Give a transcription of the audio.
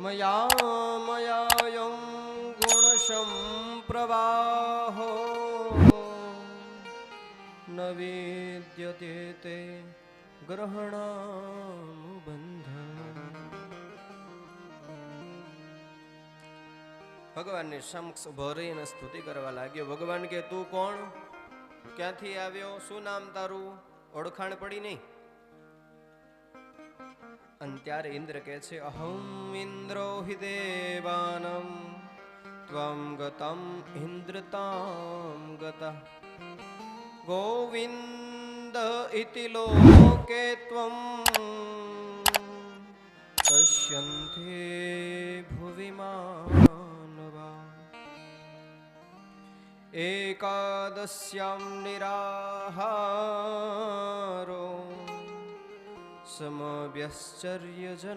મયાયં ગુણસંપ્રવાહો ન વિદ્યતે તે ગ્રહણાનુબંધ. ભગવાનની સમક્ષ ઉભો રહીને સ્તુતિ કરવા લાગ્યો. ભગવાન કે તું કોણ, ક્યાંથી આવ્યો, શું નામ તારું, ઓળખાણ પડી નહીં. અને ત્યારે ઇન્દ્ર કહે છે અહમ ઇન્દ્રો હિ દેવાનમ ત્વમ ગતમ ઇન્દ્રતામ ગતઃ ગોવિંદ ઇતિ લોકે ત્વમ પશ્યન્તે ભુવિ માનવા. એકાદશ્યામ નિરાહારો સમવ્યશ્ચર્ય જન